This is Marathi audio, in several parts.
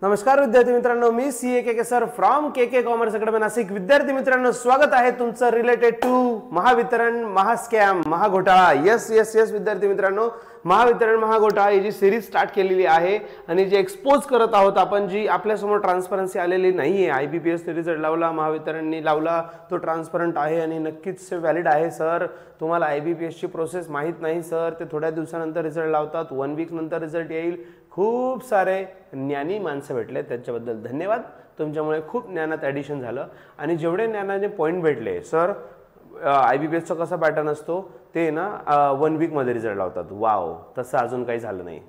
नमस्कार विद्यार्थी मित्रांनो, मी CA K sir from K commerce academy Nashik. विद्यार्थी मित्रांनो, स्वागत आहे तुमचं रिलेटेड टू महावितरण, महास्कॅम, महाघोटाळा. यस यस यस विद्यार्थी मित्रांनो, महावितरण महाघोटाळा ही जी सिरीज स्टार्ट केलेली आहे आणि जे एक्सपोज करत आहोत आपण, जी आपल्यासमोर ट्रान्सपरन्सी आलेली नाहीये. IBPS ने रिझल्ट लावला, महावितरणनी लावला, तो ट्रान्सपरंट आहे आणि नक्कीच व्हॅलिड आहे. सर तुम्हाला IBPS ची प्रोसेस माहीत नाही सर, ते थोड्या दिवसानंतर रिझल्ट लावतात, 1 वीक नंतर रिझल्ट येईल. खूप सारे ज्ञानी माणसं भेटले, त्याच्याबद्दल धन्यवाद. तुमच्यामुळे खूप ज्ञानात ॲडिशन झालं आणि जेवढे ज्ञानाचे पॉईंट भेटले सर, IBPSचा कसा पॅटर्न असतो ते ना 1 वीकमध्ये रिझल्ट लावतात. वाव, तसं अजून काही झालं नाही.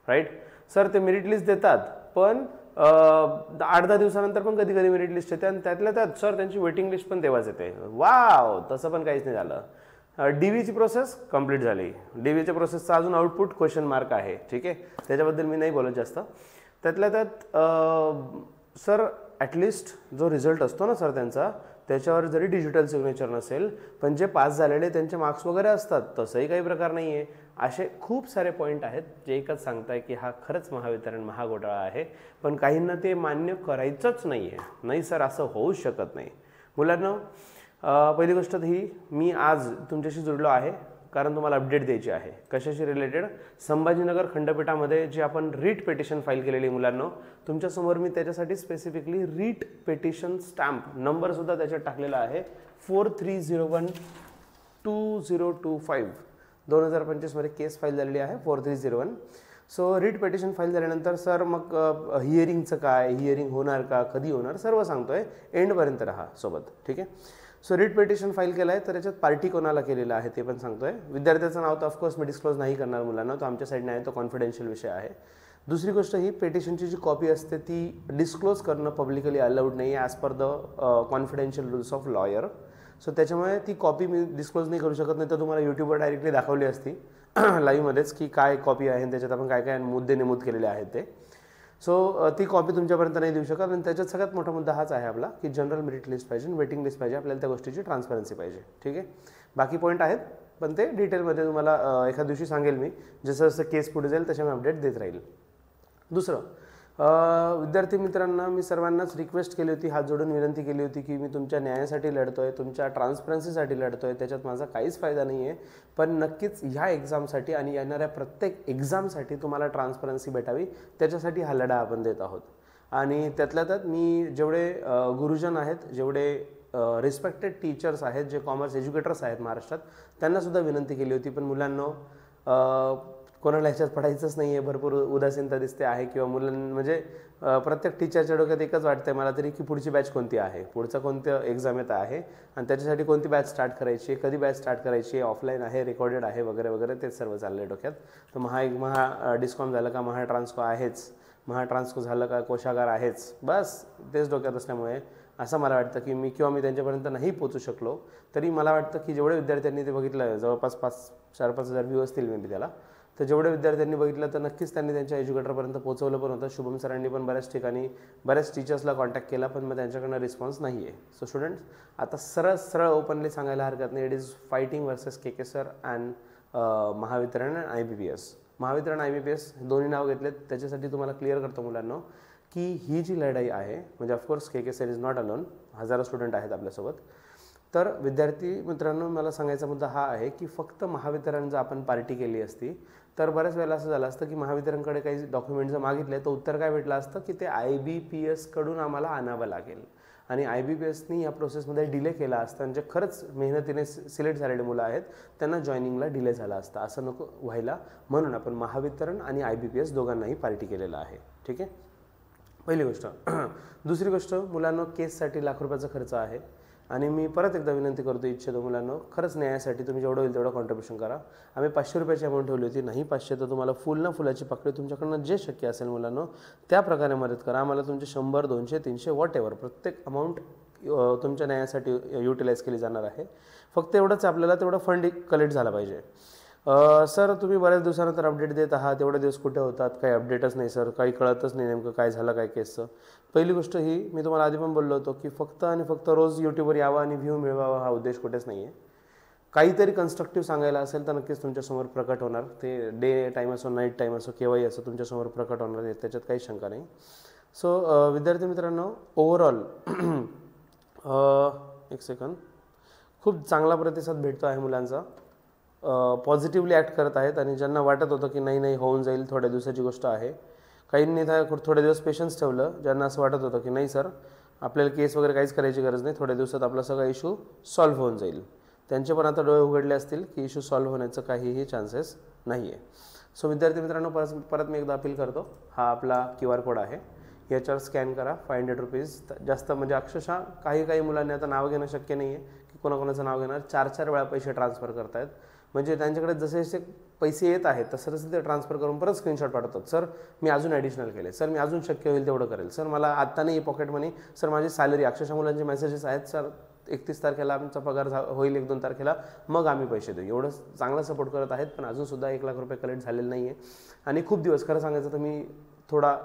राईट सर, ते मेरिट लिस्ट देतात पण 8-10 दिवसानंतर पण कधी कधी मेरिट लिस्ट येते आणि त्यातल्या त्यात सर त्यांची वेटिंग लिस्ट पण तेव्हाच येते. वाव, तसं पण काहीच नाही झालं. DVची प्रोसेस कंप्लीट झाली. DVच्या प्रोसेसचा अजून आउटपुट क्वेश्चन मार्क आहे. ठीक आहे, त्याच्याबद्दल मी नाही बोलत जास्त. त्यातल्या त्यात सर ॲटलिस्ट जो रिझल्ट असतो ना सर त्यांचा, त्याच्यावर जरी डिजिटल सिग्नेचर नसेल पण जे पास झालेले त्यांचे मार्क्स वगैरे असतात, तसंही काही प्रकार नाही आहे. असे खूप सारे पॉईंट आहेत जे एकच सांगताय की हा खरंच महावितरण महाघोटाळा आहे. पण काहींना ते मान्य करायचंच नाही आहे. नाही सर, असं होऊच शकत नाही. मुलांना पहिली गोष्ट ही, मी आज तुमच्याशी जुळलो आहे कारण तुम्हाला अपडेट द्यायची आहे. कशाशी रिलेटेड? संभाजीनगर खंडपीठामध्ये जे आपण रीट पेटिशन फाईल केलेली मुलांना, तुमच्यासमोर मी त्याच्यासाठी स्पेसिफिकली रीट पेटिशन स्टॅम्प नंबरसुद्धा त्याच्यात टाकलेला आहे. 43012025 2025 मध्ये केस फाईल झालेली आहे 4301. सो रीट पेटिशन फाईल झाल्यानंतर सर मग हिअरिंगचं काय, हिअरिंग होणार का, कधी होणार, सर्व सांगतोय. एंडपर्यंत राहा सोबत. ठीक आहे. सो रीट पेटिशन फाईल केला आहे, तर याच्यात पार्टी कोणाला केलेला आहे ते पण सांगतोय. विद्यार्थ्याचं नाव तर ऑफकोर्स मी डिस्क्लोज नाही करणार मुलांना, तो आमच्या साईडने आहे, तो कॉन्फिडेन्शियल विषय आहे. दुसरी गोष्ट ही, पेटिशनची जी कॉपी असते ती डिस्क्लोज करणं पब्लिकली अलाउड नाही as per the confidential rules of lawyer. So त्याच्यामुळे ती कॉपी मी डिस्क्लोज नाही करू शकत, नाही तर तुम्हाला यूट्यूबवर डायरेक्टली दाखवली असती लाईव्हमध्येच की काय कॉपी आहे, त्याच्यात आपण काय काय मुद्दे नमूद केलेले आहेत ते. सो ती कॉपी तुमच्यापर्यंत नाही देऊ शकत. आणि त्याच्यात सगळ्यात मोठा मुद्दा हाच आहे आपला की जनरल मेरिट लिस्ट पाहिजे, वेटिंग लिस्ट पाहिजे, आपल्याला त्या गोष्टीची ट्रान्सपरन्सी पाहिजे. ठीक आहे. बाकी पॉईंट आहेत पण ते डिटेलमध्ये तुम्हाला एखाद्या दिवशी सांगेल मी. जसं जसं केस पुढे जाईल तशा मी अपडेट देत राहील. दुसरं, विद्यार्थी मित्रांना मी सर्वांनाच रिक्वेस्ट केली होती, हात जोडून विनंती केली होती की मी तुमच्या न्यायासाठी लढतोय, तुमच्या ट्रान्सपरन्सीसाठी लढतोय, त्याच्यात माझा काहीच फायदा नाही आहे. पण नक्कीच ह्या एक्झामसाठी आणि येणाऱ्या प्रत्येक एक्झामसाठी तुम्हाला ट्रान्सपरन्सी भेटावी, त्याच्यासाठी हा लढा आपण देत आहोत. आणि त्यातल्या त्यात मी जेवढे गुरुजन आहेत, जेवढे रिस्पेक्टेड टीचर्स आहेत, जे कॉमर्स एज्युकेटर्स आहेत महाराष्ट्रात, त्यांनासुद्धा विनंती केली होती. पण मुलांना कोणाला ह्याच्यात पडायचंच नाही आहे, भरपूर उदासीनता दिसते आहे किंवा म्हणजे प्रत्येक टीचरच्या डोक्यात एकच वाटतंय मला तरी की पुढची बॅच कोणती आहे, पुढचं कोणतं एक्झाम येत आहे आणि त्याच्यासाठी कोणती बॅच स्टार्ट करायची, कधी बॅच स्टार्ट करायची, ऑफलाईन आहे, रेकॉर्डेड आहे वगैरे वगैरे, तेच सर्व चाललं आहे डोक्यात. तर महा डिस्कॉम झालं का, महाट्रान्सको आहेच, महाट्रान्सको झालं का, कोशागार आहेच, बस तेच डोक्यात असल्यामुळे असं मला वाटतं की मी त्यांच्यापर्यंत नाही पोचू शकलो तरी मला वाटतं की जेवढे विद्यार्थ्यांनी ते बघितलं, जवळपास 4-5 हजार व्ह्यू असतील मी त्याला, तर जेवढे विद्यार्थ्यांनी बघितलं तर नक्कीच त्यांनी त्यांच्या एज्युकेटरपर्यंत पोहोचवलं पण होतं. शुभम सरांनी पण बऱ्याच ठिकाणी बऱ्याच टीचर्सला कॉन्टॅक्ट केला पण मग त्यांच्याकडनं रिस्पॉन्स नाही आहे. सो स्टुडंट्स, आता सरळ ओपनली सांगायला हरकत नाही, it is fighting versus K sir and Mahavitaran and IBPS. Mahavitaran IBPS दोन्ही नाव घेतलेत, त्याच्यासाठी तुम्हाला क्लिअर करतो मुलांना की ही जी लढाई आहे, म्हणजे of course K sir is not alone, हजारो स्टुडंट आहेत आपल्यासोबत. तर विद्यार्थी मित्रांनो, मला सांगायचा मुद्दा हा आहे की फक्त महावितरण जर आपण पार्टी केली असती तर बऱ्याच वेळेला असं झालं असतं की महावितरणकडे काही डॉक्युमेंट जर मागितले तर उत्तर काय भेटलं असतं की ते IBPS कडून आम्हाला आणावं लागेल आणि IBPSनी या प्रोसेसमध्ये डिले केला असता. आणि जे खरंच मेहनतीने सिलेक्ट झालेले मुलं आहेत त्यांना जॉईनिंगला डिले झाला असता. असं नको व्हायला म्हणून आपण महावितरण आणि IBPS दोघांनाही पार्टी केलेलं आहे. ठीक आहे, पहिली गोष्ट. दुसरी गोष्ट, मुलांना केससाठी लाख रुपयाचा खर्च आहे आणि मी परत एकदा विनंती करतो इच्छितो मुलांना, खरंच न्यायासाठी तुम्ही जेवढं होईल तेवढं कॉन्ट्रिब्युशन करा. आम्ही 500 रुपयाची अमाऊंट ठेवली होती, नाही 500 तर तुम्हाला फुलाची पकडी तुमच्याकडनं जे शक्य असेल मुलांना त्या प्रकारे मदत करा. आम्हाला तुमचे 100, 200, 300 वॉट एव्हर प्रत्येक अमाऊंट तुमच्या न्यायासाठी युटिलाइज केली जाणार आहे. फक्त एवढंच, आपल्याला तेवढं फंड कलेक्ट झाला पाहिजे. सर तुम्ही बऱ्याच दिवसानंतर अपडेट देत आहात, एवढे दिवस कुठे होतात, काही अपडेटच नाही सर, काही कळतच नाही नेमकं काय झालं काय केसचं. पहिली गोष्ट ही, मी तुम्हाला आधी पण बोललो होतो की फक्त आणि फक्त रोज यूट्यूबवर यावं आणि व्ह्यू मिळवावा हा उद्देश कुठेच नाही आहे. काहीतरी कन्स्ट्रक्टिव्ह सांगायला असेल तर नक्कीच तुमच्यासमोर प्रकट होणार, ते डे टाईम असो, नाईट टाईम असो, केव्हाही असो तुमच्यासमोर प्रकट होणार, त्याच्यात काही शंका नाही. सो विद्यार्थी मित्रांनो, ओव्हरऑल एक सेकंद, खूप चांगला प्रतिसाद भेटतो आहे मुलांचा. पॉझिटिव्हली ॲक्ट करत आहेत आणि ज्यांना वाटत होतं की नाही नाही होऊन जाईल, थोड्या दिवसाची गोष्ट आहे, काहींनी थोडे दिवस पेशन्स ठेवलं. ज्यांना असं वाटत होतं की नाही सर आपल्याला केस वगैरे काहीच करायची गरज नाही, थोड्या दिवसात आपला सगळा इश्यू सॉल्व्ह होऊन जाईल, त्यांचे पण आता डोळे उघडले असतील की इश्यू सॉल्व्ह होण्याचं काहीही चान्सेस नाही आहे. सो विद्यार्थी मित्रांनो, परत मी एकदा अपील करतो, हा आपला QR कोड आहे, याच्यावर स्कॅन करा. 500 रुपीज जास्त, म्हणजे अक्षरशः काही मुलांनी आता नाव घेणं शक्य नाही आहे की कोणाकोणाचं नाव घेणार, 4 वेळा पैसे ट्रान्सफर करतायत. म्हणजे त्यांच्याकडे जसे जसे पैसे येत आहेत तसं तसं ते ट्रान्सफर करून परत स्क्रीनशॉट पाठवतात. सर मी अजून ॲडिशनल केले, सर मी अजून शक्य होईल तेवढं करेल, सर मला आत्ता नाही पॉकेट मनी, सर माझी सॅलरी. अक्षरशः मुलांचे मेसेजेस आहेत, सर 31 तारखेला आमचा पगार होईल, 1-2 तारखेला, मग आम्ही पैसे देऊ. एवढं चांगला सपोर्ट करत आहेत, पण अजूनसुद्धा 1 लाख रुपये कलेक्ट झालेले नाही आहे. आणि खूप दिवस खरं सांगायचं तर मी थोडा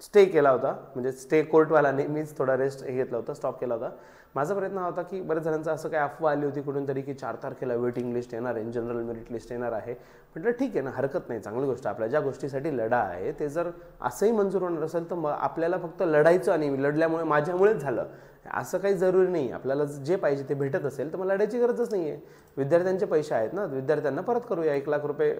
स्टे केला होता, म्हणजे स्टे कोर्टवाला नेहमीच थोडा रेस्ट घेतला होता, स्टॉप केला होता. माझा प्रयत्न होता की बऱ्याच जणांचं असं काही अफवा आली होती कुठून तरी की 4 तारखेला वेटिंग लिस्ट येणार आहे, जनरल मेरिट लिस्ट येणार आहे. म्हटलं ठीक आहे ना, हरकत नाही, चांगली गोष्ट. आपल्या ज्या गोष्टीसाठी लढा आहे ते जर असंही मंजूर होणार असेल तर मग आपल्याला फक्त लढायचं आणि लढल्यामुळे माझ्यामुळेच झालं असं काही जरुरी नाही. आपल्याला जे पाहिजे ते भेटत असेल तर मग लढायची गरजच नाही आहे. विद्यार्थ्यांचे पैसे आहेत ना, विद्यार्थ्यांना परत करूया. 1 लाख रुपये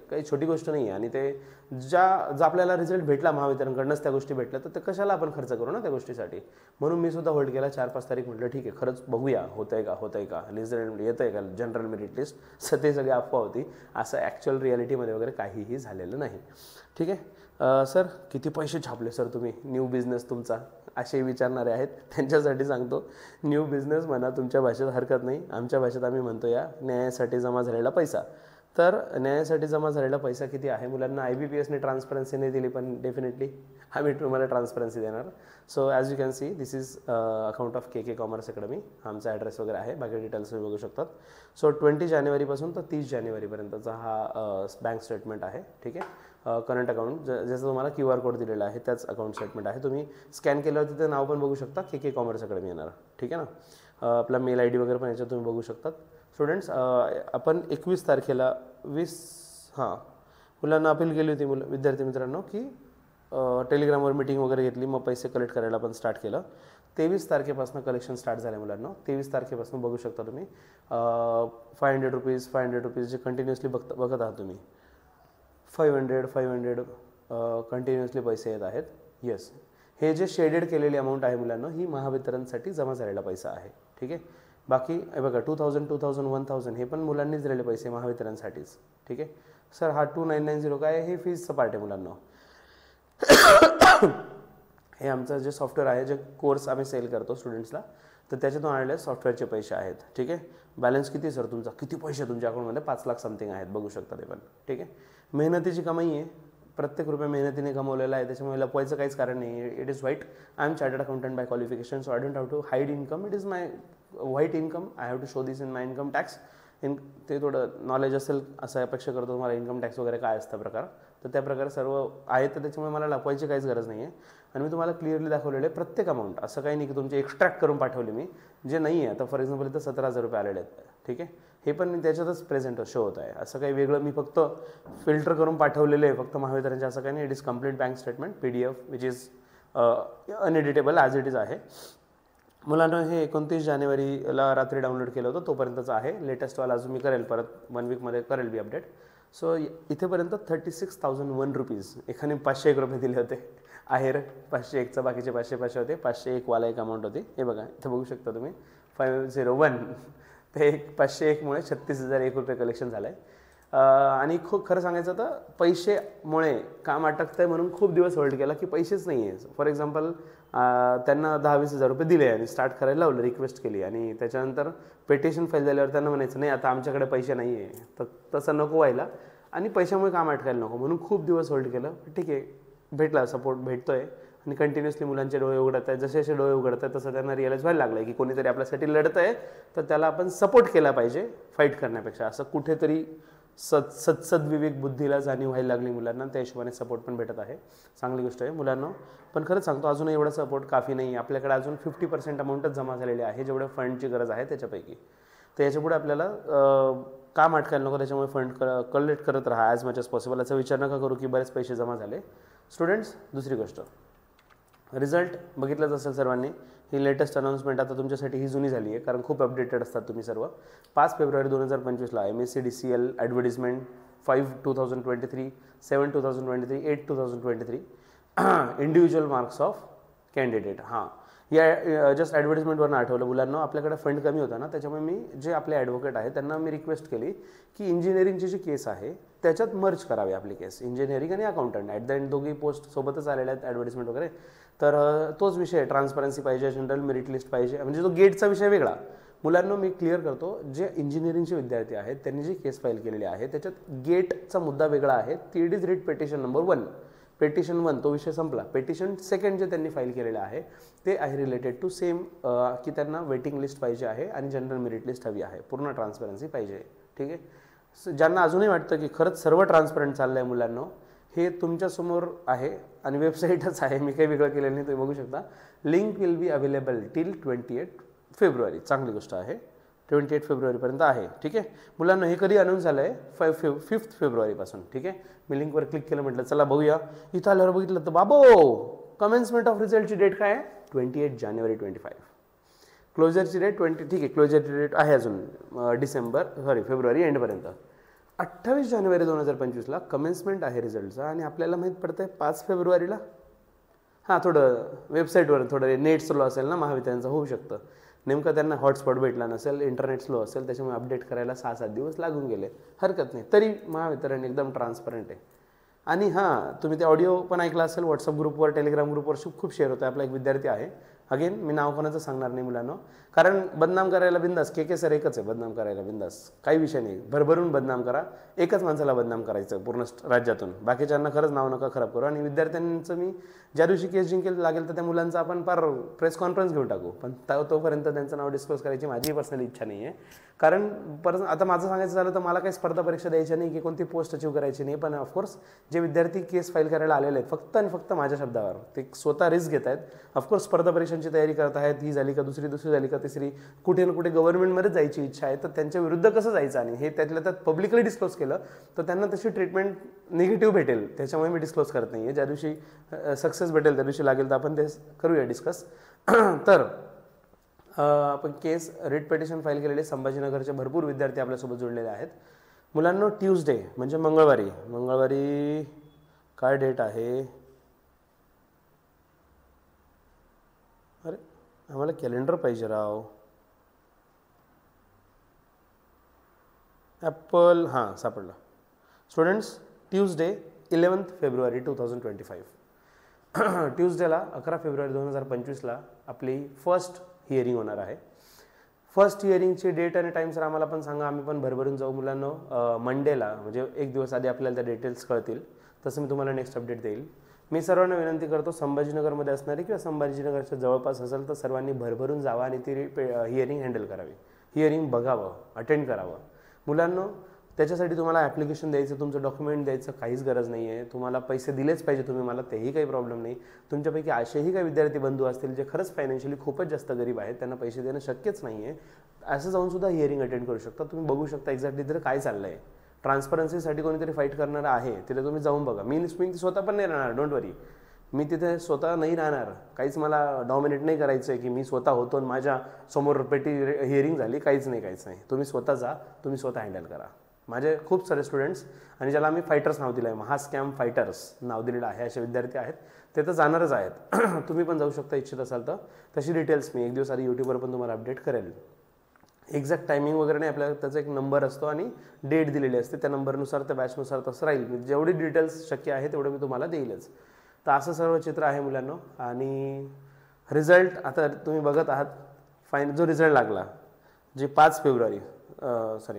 काही छोटी गोष्ट नाही आहे. आणि ते जो आपल्याला रिझल्ट भेटला महावितरणकडूनच त्या गोष्टी भेटल्या तर ते कशाला आपण खर्च करू ना त्या गोष्टीसाठी. म्हणून मी सुद्धा होल्ड केला 4-5 तारीख. म्हटलं ठीक आहे, खरंच बघूया होतंय का रिझल्ट येतंय का जनरल मेरिट लिस्ट. ते सगळी अफवा होती, असं ॲक्च्युअल रिॲलिटीमध्ये वगैरे काहीही झालेलं नाही. ठीक आहे सर, किती पैसे छापले सर तुम्ही, न्यू बिझनेस तुमचा, असे विचारणारे आहेत त्यांच्यासाठी सांगतो, न्यू बिझनेस म्हणा तुमच्या भाषेत हरकत नाही, आमच्या भाषेत आम्ही म्हणतो या न्यायासाठी जमा झालेला पैसा. तर न्यायासाठी जमा झालेला पैसा किती आहे मुलांना, IBPSने ट्रान्सपरन्सी नाही दिली, पण डेफिनेटली आम्ही तुम्हाला ट्रान्सपरन्सी देणार. So as you can see this is account of KK commerce academy. आमचा ॲड्रेस वगैरे आहे, बाकी डिटेल्स तुम्ही बघू शकतात. सो 20 जानेवारीपासून तर 30 जानेवारीपर्यंतचा हा बँक स्टेटमेंट आहे. ठीक आहे, करंट अकाउंट ज्याचं तुम्हाला QR कोड दिलेला आहे त्याच अकाउंट स्टेटमेंट आहे. तुम्ही स्कॅन केल्यावर तिथे नाव पण बघू शकता, KK कॉमर्स अकॅडमी येणार. ठीक आहे ना, आपला मेल ID वगैरे पण याच्यात तुम्ही बघू शकतात. स्टुडंट्स, आपण 21 तारखेला मुलांना अपील केली होती विद्यार्थी मित्रांनो की टेलिग्रामवर मीटिंग वगैरे घेतली, मग पैसे कलेक्ट करायला पण स्टार्ट केलं. 23 तारखेपासून कलेक्शन स्टार्ट झालं मुलांना. 23 तारखेपासून बघू शकता तुम्ही 500 रुपीज जे कंटिन्युअसली बघत आहात तुम्ही, 500 कंटिन्युअसली पैसे येत आहेत. येस, हे जे शेडेड केलेली अमाऊंट आहे मुलांना, ही महावितरणसाठी जमा झालेला पैसा आहे. ठीक आहे, बाकी हे बघा 2000, 1000 हे पण मुलांनीच दिलेले पैसे महावितरणसाठीच. ठीक आहे सर, हा 2990 काय आहे, हे फीजचं पार्ट आहे मुलांना. हे आमचं जे सॉफ्टवेअर आहे, जे कोर्स आम्ही सेल करतो स्टुडंट्सला, तर त्याच्यातून आलेले सॉफ्टवेअरचे पैसे आहेत. ठीक आहे, बॅलन्स किती सर तुमचा, किती पैसे तुमच्या अकाउंटमध्ये, 5 लाख समथिंग आहेत, बघू शकता ते पण. ठीक आहे, मेहनतीची कमाई आहे, प्रत्येक रुपये मेहनतीने कमवलेला आहे, त्याच्यामुळे लपवायचं काहीच कारण नाही. It is white. I am chartered accountant by qualification, so I don't have to hide income. It is my white income. I have to show this in my income tax. ते थोडं नॉलेज असेल असं अपेक्षा करतो तुम्हाला, इन्कम टॅक्स वगैरे काय असतं प्रकार, तर त्या प्रकारे सर्व आहेत. तर त्याच्यामुळे मला लपवायची काहीच गरज नाही आहे. आणि मी तुम्हाला क्लिअरली दाखवलेले प्रत्येक अमाऊंट, असं काही नाही की तुमचे एक्स्ट्रॅक्ट करून पाठवले मी, जे नाही आहे. आता फॉर एक्झाम्पल इथं 17,000 रुपये आलेले आहेत. ठीक आहे, हे पण मी त्याच्यातच प्रेझेंट शो होत आहे. असं काही वेगळं मी फक्त फिल्टर करून पाठवलेलं आहे फक्त महावितरणचे, असं काही नाही. It is complete bank statement PDF which is uneditable as it is आहे. मुलांना हे 29 जानेवारीला रात्री डाउनलोड केलं होतं, तोपर्यंतचं आहे. लेटेस्टवाला अजून मी करेल, परत 1 वीकमध्ये करेल मी अपडेट. सो इथेपर्यंत 36,001 रुपीज, एखाने 501 रुपये दिले होते. आहेर 501चा, बाकीचे 500 होते. 501 वाला एक अमाऊंट होती. हे बघा इथं बघू शकता तुम्ही 501, ते 501मुळे 36,001 रुपये कलेक्शन झालं आहे. आणि खूप खरं सांगायचं तर पैसेमुळे काम अटकतं आहे म्हणून खूप दिवस होल्ड केला की पैसेच नाही आहे. फॉर एक्झाम्पल त्यांना 10-20 हजार रुपये दिले आणि स्टार्ट करायला लावलं, रिक्वेस्ट केली, आणि त्याच्यानंतर पेटिशन फाईल झाल्यावर त्यांना म्हणायचं नाही आता आमच्याकडे पैसे नाही आहे. तर तसं नको व्हायला आणि पैशामुळे काम अटकायला नको म्हणून खूप दिवस होल्ड केलं. ठीक आहे, भेटला सपोर्ट, भेटतोय आणि कंटिन्युअसली मुलांचे डोळे उघडत आहेत. जसे जसे डोळे उघडत आहेत तसं त्यांना रिअलाईज व्हायला लागलं की कोणीतरी आपल्यासाठी लढत आहे, तर त्याला आपण सपोर्ट केला पाहिजे फाईट करण्यापेक्षा. असं कुठेतरी सद्विवेक बुद्धीला जाणीव व्हायला लागली मुलांना, त्या हिशोबाने सपोर्ट पण भेटत आहे. चांगली गोष्ट आहे मुलांना. पण खरंच सांगतो अजूनही एवढा सपोर्ट काफी नाही. आपल्याकडे अजून 50% अमाऊंटच जमा झालेली आहे जेवढ्या फंडची गरज आहे त्याच्यापैकी. तर याच्यापुढे आपल्याला काम अटकायला नको, त्याच्यामुळे फंड कलेक्ट करत राहा ॲज मच एज पॉसिबल. याचा विचार नका करू की बरेच पैसे जमा झाले. स्टुडंट्स, दुसरी गोष्ट, रिझल्ट बघितलंच असेल सर्वांनी, ही लेटेस्ट अनाउन्समेंट आता तुमच्यासाठी ही जुनी झाली आहे, कारण खूप अपडेटेड असतात तुम्ही सर्व. 5 फेब्रुवारी 2025ला MSc-DCL advertisement 5/2023, 7/2023, 8/2023 individual marks of candidate. हां, या जस्ट ॲडव्हर्टिजमेंटवरून आठवलं मुलांना, आपल्याकडे फंड कमी होता ना, त्याच्यामुळे मी जे आपले ॲडव्होकेट आहेत त्यांना मी रिक्वेस्ट केली की इंजिनिअरिंगची जी केस आहे त्याच्यात मर्ज करावी आपली केस, इंजिनिअरिंग आणि अकाउंटंट. ॲट द एंड दोघी पोस्ट सोबतच आलेल्या आहेत ॲडव्हर्टिजमेंट वगैरे. तर तोच विषय, ट्रान्सपरन्सी पाहिजे, जनरल मेरिट लिस्ट पाहिजे, म्हणजे तो गेटचा विषय वेगळा. मुलांना मी क्लिअर करतो, जे इंजिनिअरिंगचे विद्यार्थी आहेत त्यांनी जी केस फाईल केलेली आहे त्याच्यात गेटचा मुद्दा वेगळा आहे. It is writ petition number 1, petition 1 तो विषय संपला. पेटिशन 2 जे त्यांनी फाईल केलेलं आहे ते आहे रिलेटेड टू सेम, की त्यांना वेटिंग लिस्ट पाहिजे आहे आणि जनरल मेरिट लिस्ट हवी आहे, पूर्ण ट्रान्सपरन्सी पाहिजे. ठीक आहे. ज्यांना अजूनही वाटतं की खरंच सर्व ट्रान्सपरंट चाललं आहे मुलांना, हे तुमच्यासमोर आहे आणि वेबसाईटच आहे, मी काही वेगळं केलेलं नाही, तुम्ही बघू शकता. Link will be available till 28 February. चांगली गोष्ट आहे, 28 फेब्रुवारीपर्यंत आहे. ठीक आहे मुलांना, हे कधी अनाऊन्स झालं आहे 5 फेब्रुवारीपासून. ठीक आहे, मी लिंकवर क्लिक केलं, म्हटलं चला बघूया. इथं आल्यावर बघितलं तर बाबो, कमेन्समेंट ऑफ रिझल्टची डेट काय आहे? 28 जानेवारी 25. क्लोजरची डेट 20. ठीक आहे, क्लोजरची डेट आहे अजून फेब्रुवारी एंडपर्यंत. 28 जानेवारी 2025ला कमेन्समेंट आहे रिझल्टचा आणि आपल्याला माहीत पडतं आहे 5 फेब्रुवारीला. हां, थोडं वेबसाईटवर थोडं नेट स्लो असेल ना महावितरणचं, होऊ शकतं. नेमकं त्यांना हॉटस्पॉट भेटला नसेल, इंटरनेट स्लो असेल, त्याच्यामुळे अपडेट करायला 6-7 दिवस लागून गेले. हरकत नाही, तरी महावितरण एकदम ट्रान्सपरंट आहे. आणि हां, तुम्ही ते ऑडिओ पण ऐकला असेल, व्हॉट्सअप ग्रुपवर, टेलिग्राम ग्रुपवर खूप शेअर होतं. आपला एक विद्यार्थी आहे, अगेन मी नाव कोणाचं सांगणार नाही मुलांना, कारण बदनाम करायला बिंदास. के सर एकच आहे बदनाम करायला बिंदास, काही विषय नाही, भरभरून बदनाम करा. एकच माणसाला बदनाम करायचं पूर्ण राज्यातून, बाकीच्यांना खरंच नाव नका खराब करू. आणि विद्यार्थ्यांचं मी ज्या दिवशी केस जिंकेल लागेल तर त्या मुलांचं आपण फार प्रेस कॉन्फरन्स घेऊन टाकू, पण तोपर्यंत त्यांचं नाव डिस्क्लोज करायची माझी पर्सनली इच्छा नाही आहे. कारण आता माझं सांगायचं झालं तर मला काही स्पर्धा परीक्षा द्यायची नाही की कोणती पोस्ट अचीव करायची नाही. पण ऑफकोर्स जे विद्यार्थी केस फाईल करायला आलेले आहेत फक्त आणि फक्त माझ्या शब्दावर, ते स्वतः रिस्क घेत आहेत. ऑफकोर्स स्पर्धा परीक्षांची तयारी करत आहेत, ही झाली का दुसरी झाली का तिसरी, कुठे ना कुठे गव्हर्नमेंटमध्ये जायची इच्छा आहे, तर त्यांच्या विरुद्ध कसं जायचं आणि हे त्यातल्या त्यात पब्लिकली डिस्क्लोज केलं तर त्यांना तशी ट्रीटमेंट निगेटिव्ह भेटेल. त्याच्यामुळे मी डिस्क्लोज करत नाही आहे. ज्या दिवशी सक्सेस भेटेल त्या दिवशी लागेल तर आपण ते करूया डिस्कस. तर आपण केस रिट पेटिशन फाईल केलेले संभाजीनगरचे भरपूर विद्यार्थी आपल्यासोबत जोडलेले आहेत. मुलांना ट्यूजडे म्हणजे मंगळवारी काय डेट आहे? अरे आम्हाला कॅलेंडर पाहिजे राव. ॲपल, हां सापडला. Students, Tuesday 11 February 2025. ट्यूजडेला 11 फेब्रुवारी 2025ला आपली फर्स्ट हिअरिंग होणार आहे. फर्स्ट हिअरिंगची डेट आणि टाईम सर आम्हाला पण सांगा, आम्ही पण भरभरून जाऊ. मुलांना मंडेला म्हणजे एक दिवस आधी आपल्याला त्या डिटेल्स कळतील, तसं मी तुम्हाला नेक्स्ट अपडेट देईल. मी सर्वांना विनंती करतो, संभाजीनगरमध्ये असणारी किंवा संभाजीनगरच्या जवळपास असेल तर सर्वांनी भरभरून जावा आणि ती हिअरिंग हँडल करावी, हिअरिंग बघावं, अटेंड करावं. मुलांना त्याच्यासाठी तुम्हाला ॲप्लिकेशन द्यायचं, तुमचं डॉक्युमेंट द्यायचं काहीच गरज नाही आहे. तुम्हाला पैसे दिलेच पाहिजे तुम्ही मला, तेही काही प्रॉब्लेम नाही. तुमच्यापैकी असेही काही विद्यार्थी बंधू असतील जे खरंच फायनान्शियली खूपच जास्त गरीब आहेत, त्यांना पैसे देणं शक्यच नाही आहे, असं जाऊन सुद्धा हिअरिंग अटेंड करू शकता. तुम्ही बघू शकता एक्झॅक्टली तिथे काय चाललं आहे. ट्रान्सपरन्सीसाठी कोणीतरी फाईट करणारं आहे, तिथे तुम्ही जाऊन बघा. मी स्वतः पण नाही राहणार, डोंट वरी. मी तिथे स्वतः नाही राहणार, काहीच मला डॉमिनेट नाही करायचं आहे की मी स्वतः होतो आणि माझ्या समोर हिअरिंग झाली, काहीच नाही. तुम्ही स्वतः जा, तुम्ही स्वतः हँडल करा. माझे खूप सारे स्टुडंट्स आणि ज्याला आम्ही फायटर्स नाव दिलं आहे, महास्कॅम फायटर्स नाव दिलेलं आहे, असे विद्यार्थी आहेत, ते तर जाणारच आहेत. तुम्ही पण जाऊ शकता इच्छित असाल तर. तशी डिटेल्स मी एक दिवस आधी यूट्यूबवर पण तुम्हाला अपडेट करेल. एक्झॅक्ट टायमिंग वगैरे नाही, आपल्याला त्याचा एक नंबर असतो आणि डेट दिलेली असते, त्या नंबरनुसार त्या बॅचनुसार तसं राहील. जेवढी डिटेल्स शक्य आहे तेवढं मी तुम्हाला देईलच. तर असं सर्व चित्र आहे मुलांना. आणि रिझल्ट आता तुम्ही बघत आहात. जो रिझल्ट लागला जे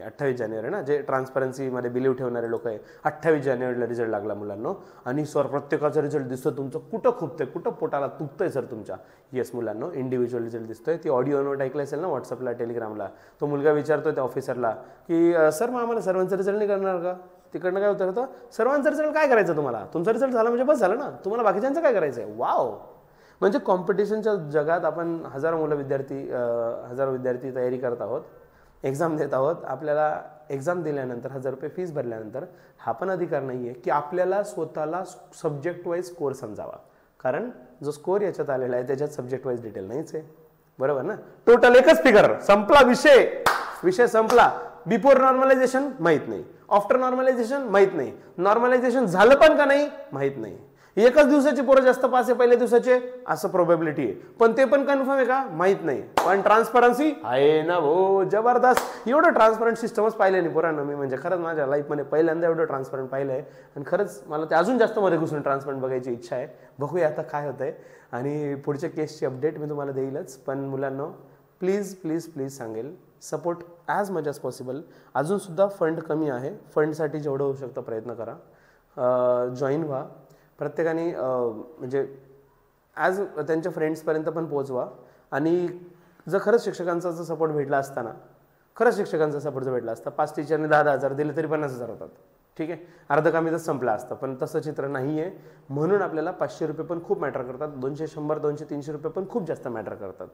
28 जानेवारी ना, जे ट्रान्सपरन्सीमध्ये बिलीव्ह ठेवणारे लोक आहे, 28 जानेवारीला रिझल्ट लागला मुलांना. आणि सर प्रत्येकाचा रिझल्ट दिसतो तुमचं, कुठं खुपतंय, कुठं पोटाला तुटतंय सर तुमच्या. येस मुलांना, इंडिव्हिज्युअल रिझल्ट दिसतोय. ती ऑडिओ नोट ऐकलं असेल ना व्हॉट्सअपला, टेलिग्रामला. तो मुलगा विचारतोय त्या ऑफिसरला की सर मग आम्हाला सर्वांचा रिझल्ट नाही करणार का? तिकडनं काय उत्तर होतं, सर्वांचा रिझल्ट काय करायचं तुम्हाला, तुमचा रिझल्ट झाला म्हणजे बस झालं ना, तुम्हाला बाकीच्यांचं काय करायचं आहे. वाव. म्हणजे कॉम्पिटिशनच्या जगात आपण हजारो विद्यार्थी तयारी करत आहोत, एक्झाम देत आहोत. आपल्याला एक्झाम दिल्यानंतर 1000 रुपये फीस भरल्यानंतर हा पण अधिकार नाही आहे की आपल्याला स्वतःला सब्जेक्ट वाईज स्कोअर समजावा. कारण जो स्कोर याच्यात आलेला आहे त्याच्यात सब्जेक्ट वाईज डिटेल नाहीच आहे, बरोबर ना. टोटल एकच फिगर, संपला विषय, विषय संपला. बिफोर नॉर्मलायझेशन माहित नाही, आफ्टर नॉर्मलायझेशन माहित नाही, नॉर्मलायझेशन झालं पण का नाही माहित नाही. एकच दिवसाचे पोरं जास्त पास आहे पहिल्या दिवसाचे असं प्रोबॅबिलिटी आहे, पण ते पण कन्फर्म आहे का माहित नाही. पण ट्रान्सपरन्सी आहे ना भाऊ, जबरदस्त. एवढं ट्रान्सपरंट सिस्टमच पाहिलं नाही पोरांना मी, म्हणजे खरंच माझ्या लाईफमध्ये पहिल्यांदा एवढं ट्रान्सपरंट पाहिलं आहे. आणि खरंच मला ते अजून जास्त मध्ये घुसून ट्रान्सपरंट बघायची इच्छा आहे. बघूया आता काय होतंय, आणि पुढच्या केसची अपडेट मी तुम्हाला देईलच. पण मुलांना प्लीज प्लीज प्लीज सांगेल, support as much as possible. अजूनसुद्धा फंड कमी आहे, फंडसाठी जेवढं होऊ शकतं प्रयत्न करा, जॉईन व्हा प्रत्येकाने, म्हणजे ॲज त्यांच्या फ्रेंड्सपर्यंत पण पोहोचवा. आणि जर खरंच शिक्षकांचा जर सपोर्ट भेटला असता ना, खरंच शिक्षकांचा सपोर्ट जर भेटला असता, 5 टीचरने 10,000 दिले तरी 50,000 होतात, ठीक आहे, अर्ध कामीतच संपला असतं. पण तसं चित्र नाही आहे, म्हणून आपल्याला 500 रुपये पण खूप मॅटर करतात, 200, 100, 200, 300 रुपये पण खूप जास्त मॅटर करतात.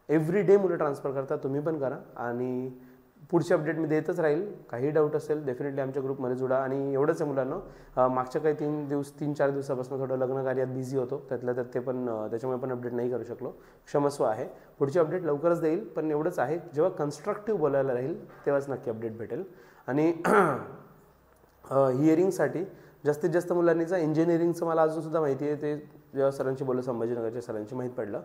एव्हरी डे मुलं ट्रान्सफर करतात, तुम्ही पण करा. आणि पुढची अपडेट मी देतच राहील. काही डाऊट असेल डेफिनेटली आमच्या ग्रुपमध्ये जुडा. आणि एवढंच आहे मुलांना, मागच्या काही 3-4 दिवसापासून थोडं लग्न कार्यात बिझी होतो, त्यातल्या त्यात ते पण, त्याच्यामुळे पण अपडेट नाही करू शकलो, क्षमस्व आहे. पुढची अपडेट लवकरच देईल. पण एवढंच आहे, जेव्हा कन्स्ट्रक्टिव्ह बोलायला राहील तेव्हाच नक्की अपडेट भेटेल. आणि हिअरिंगसाठी जास्तीत जास्त मुलांनीचा इंजिनिअरिंगचं मला अजूनसुद्धा माहिती आहे. ते जेव्हा सरांशी बोललो, संभाजीनगरच्या सरांची, माहीत पडलं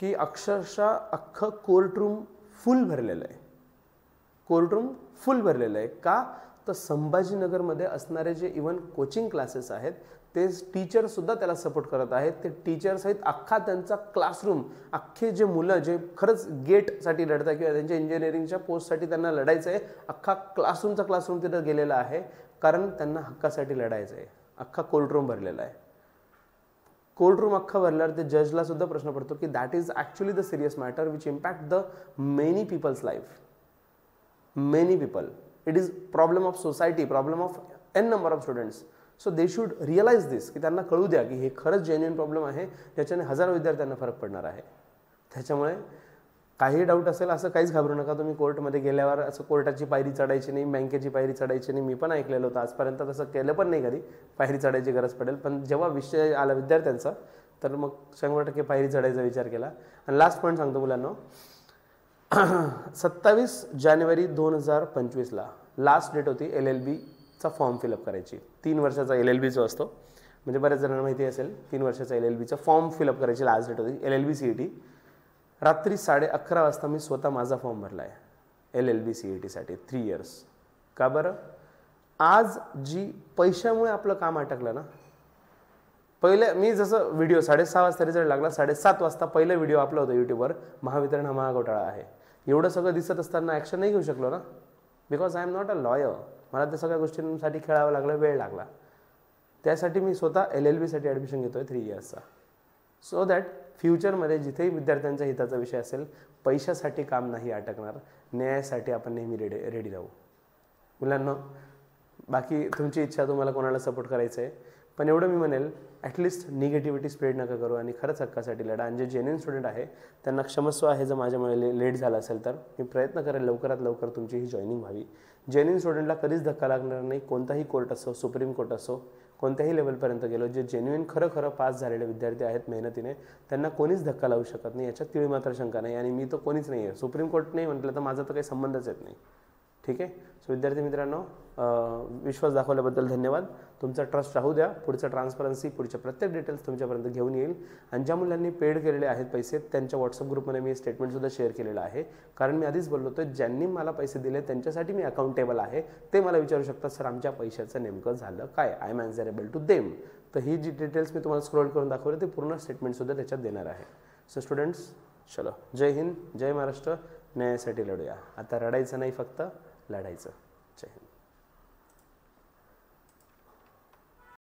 की अक्षरशः अख्खं कोर्टरूम फुल भरलेलं आहे. कोर्टरूम फुल भरलेलं आहे का, तर संभाजीनगरमध्ये असणारे जे इवन कोचिंग क्लासेस आहेत ते टीचरसुद्धा त्याला सपोर्ट करत आहेत. ते टीचर्स आहेत, अख्खा त्यांचा क्लासरूम, अख्खे जे मुलं जे खरंच गेटसाठी लढतात किंवा त्यांच्या इंजिनिअरिंगच्या पोस्टसाठी त्यांना लढायचं आहे, अख्खा क्लासरूम तिथं गेलेला आहे, कारण त्यांना हक्कासाठी लढायचं आहे. अख्खा कोर्टरूम भरलेला आहे. कोर्टरूम अख्खा भरल्यावर ते जजला सुद्धा प्रश्न पडतो की that is actually the serious matter which impact the many peoples life. Many people, it is problem of society, problem of n number of students. So they should realize this, की त्यांना कळू द्या की हे खरंच जेन्युइन प्रॉब्लेम आहे, ज्याच्याने हजारो विद्यार्थ्यांना फरक पडणार आहे. त्याच्यामुळे काही डाऊट असेल असं काहीच घाबरू नका. तुम्ही कोर्टमध्ये गेल्यावर असं कोर्टाची पायरी चढायची नाही, बँकेची पायरी चढायची नाही. मी पण ऐकलेलं होतं, आजपर्यंत तसं केलं पण नाही कधी, पायरी चढायची गरज पडेल. पण जेव्हा विषय आला विद्यार्थ्यांचा तर मग 100% पायरी चढायचा विचार केला. आणि लास्ट पॉईंट सांगतो मुलांना, 27 जानेवारी 2025ला लास्ट डेट होती LLBचा फॉर्म फिलअप करायची. 3 वर्षाचा LLB जो असतो, म्हणजे बऱ्याच जणांना माहिती असेल, 3 वर्षाचा LLBचा फॉर्म फिलअप करायची लास्ट डेट होती. LLB CET रात्री 11:30 वाजता मी स्वतः माझा फॉर्म भरला आहे LLB CETसाठी 3 इयर्स. का बरं? आज जी पैशामुळे आपलं काम अटकलं ना, पहिले मी जसं व्हिडिओ 6:30 वाजता रिझल्ट लागला, 7:30 वाजता पहिला व्हिडिओ आपला होता यूट्यूबवर, महावितरण हा महाघोटाळा आहे. एवढं सगळं दिसत असताना ॲक्शन नाही घेऊ शकलो ना, because I am not a lawyer. मला त्या सगळ्या गोष्टींसाठी खेळावं लागलं, वेळ लागला. त्यासाठी मी स्वतः LLBसाठी ॲडमिशन घेतो आहे 3 इयर्सचा, सो दॅट फ्युचरमध्ये जिथेही विद्यार्थ्यांच्या हिताचा विषय असेल, पैशासाठी काम नाही अटकणार, न्यायासाठी आपण नेहमी रेडी राहू. मुलांना बाकी तुमची इच्छा, तुम्हाला कोणाला सपोर्ट करायचं आहे, पण एवढं मी म्हणेल, ॲटलिस्ट निगेटिव्हिटी स्प्रेड नका करू आणि खरंच हक्कासाठी लढा. आणि जे जेन्युइन स्टुडंट आहे त्यांना क्षमस्व आहे, जर माझ्यामुळे लेट झाला असेल तर मी प्रयत्न करेल लवकरात लवकर तुमची ही जॉईनिंग व्हावी. जेन्युइन स्टुडंटला कधीच धक्का लागणार नाही. कोणताही कोर्ट असो, सुप्रीम कोर्ट असो, कोणत्याही लेवलपर्यंत गेलो, जे जेन्युइन खरं पास झालेले विद्यार्थी आहेत मेहनतीने, त्यांना कोणीच धक्का लावू शकत नाही, याच्यात तिळी मात्र शंका नाही. आणि मी तर कोणीच नाही आहे, सुप्रीम कोर्ट नाही म्हटलं तर माझा तर काही संबंधच येत नाही. ठीक आहे. सो विद्यार्थी मित्रांनो, विश्वास दाखवल्याबद्दल धन्यवाद. तुमचा ट्रस्ट राहू द्या. पुढचं ट्रान्सपरन्सी, पुढच्या प्रत्येक डिटेल्स तुमच्यापर्यंत घेऊन येईल. आणि ज्या मुलांनी पेड केलेले आहेत पैसे, त्यांच्या व्हॉट्सअप ग्रुपमध्ये मी स्टेटमेंटसुद्धा शेअर केलेलं आहे. कारण मी आधीच बोललो होतो, ज्यांनी मला पैसे दिले त्यांच्यासाठी मी अकाउंटेबल आहे. ते मला विचारू शकतात, सर आमच्या पैशाचं नेमकं झालं काय, आय एम ॲन्सरेबल टू देम. तर ही जी डिटेल्स मी तुम्हाला स्क्रोल करून दाखवले, ते पूर्ण स्टेटमेंटसुद्धा त्याच्यात देणार आहे. सो स्टुडंट्स, चलो, जय हिंद, जय महाराष्ट्र. न्यायासाठी लढूया. आता रडायचं नाही, फक्त लढायचं. जय हिंद.